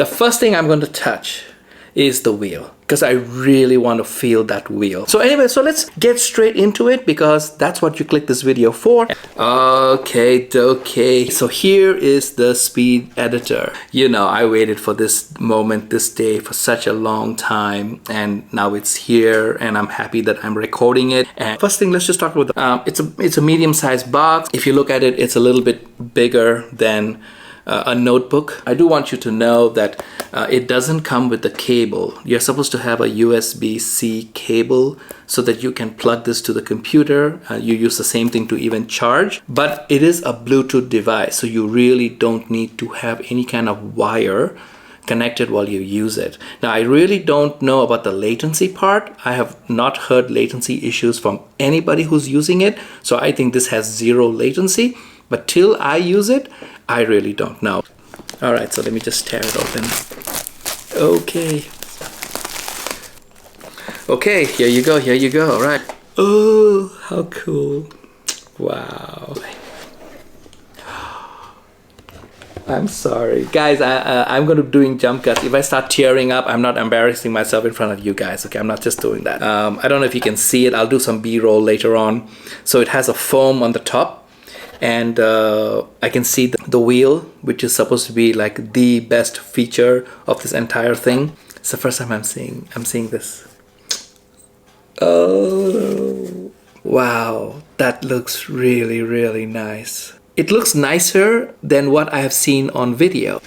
The first thing I'm going to touch is the wheel, because I really want to feel that wheel. So anyway, so let's get straight into it, because that's what you click this video for. Okay, so here is the speed editor. You know, I waited for this moment, this day for such a long time, and now it's here, and I'm happy that I'm recording it. And first thing, let's just talk about the, it's a medium-sized box. If you look at it, it's a little bit bigger than a notebook. I do want you to know that it doesn't come with the cable. You're supposed to have a USB-C cable so that you can plug this to the computer. You use the same thing to even charge, but it is a Bluetooth device, so you really don't need to have any kind of wire connected while you use it. Now, I really don't know about the latency part. I have not heard latency issues from anybody who's using it, so I think this has zero latency, but till I use it, I really don't know. All right, so let me just tear it open. Okay, here you go, all right. Oh, how cool. Wow. I'm sorry. Guys, I'm going to be doing jump cuts. If I start tearing up, I'm not embarrassing myself in front of you guys, okay? I'm not just doing that. I don't know if you can see it. I'll do some B-roll later on. So it has a foam on the top. And I can see the wheel, which is supposed to be like the best feature of this entire thing. It's the first time I'm seeing this. Oh, wow, that looks really, really nice. It looks nicer than what I have seen on video.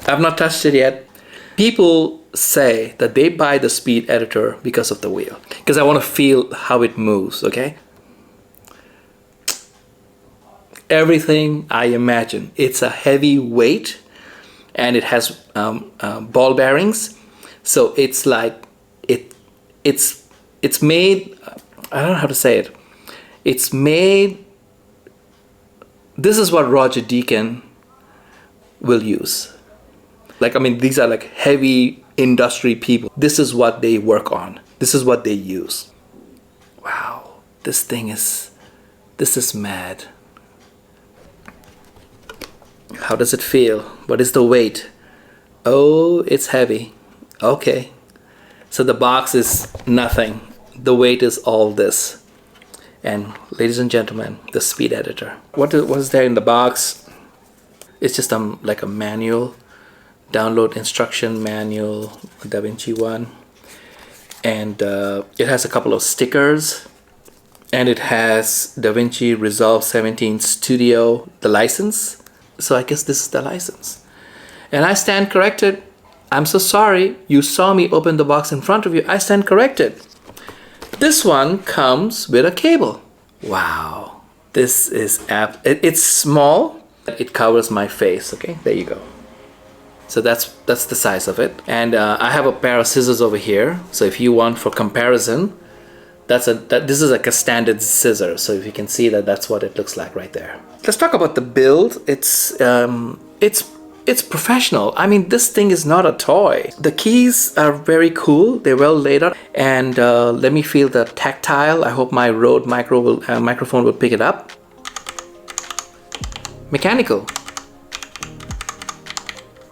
I've not touched it yet. People say that they buy the speed editor because of the wheel, because I want to feel how it moves, okay? Everything I imagine. It's a heavy weight, and it has ball bearings, so it's like it's made. I don't know how to say it. It's made. This is what Roger Deacon will use. Like, I mean, these are like heavy industry people. This is what they work on. This is what they use. Wow, this is mad. How does it feel? What is the weight? Oh, it's heavy. Okay. So the box is nothing. The weight is all this. And ladies and gentlemen, the speed editor. What is there in the box? It's just like a manual. Download instruction manual, Davinci one. And it has a couple of stickers. And it has Davinci Resolve 17 Studio, the license. So I guess this is the license. And I stand corrected. I'm so sorry. You saw me open the box in front of you. I stand corrected. This one comes with a cable. Wow. This is it's small. It covers my face. Okay, there you go. So that's the size of it. And I have a pair of scissors over here. So if you want for comparison, this is like a standard scissor. So if you can see that, that's what it looks like right there. Let's talk about the build. It's professional. I mean, this thing is not a toy. The keys are very cool. They're well laid out. And let me feel the tactile. I hope my Rode microphone will pick it up. Mechanical.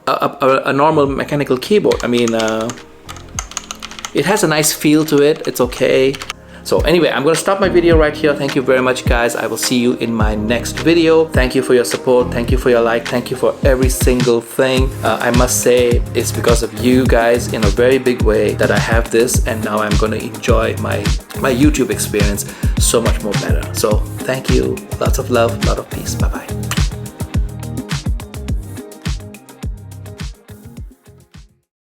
A normal mechanical keyboard. I mean, it has a nice feel to it. It's okay. So anyway, I'm going to stop my video right here. Thank you very much, guys. I will see you in my next video. Thank you for your support. Thank you for your like. Thank you for every single thing. I must say it's because of you guys in a very big way that I have this, and now I'm going to enjoy my YouTube experience so much more better. So thank you. Lots of love, lot of peace. Bye-bye.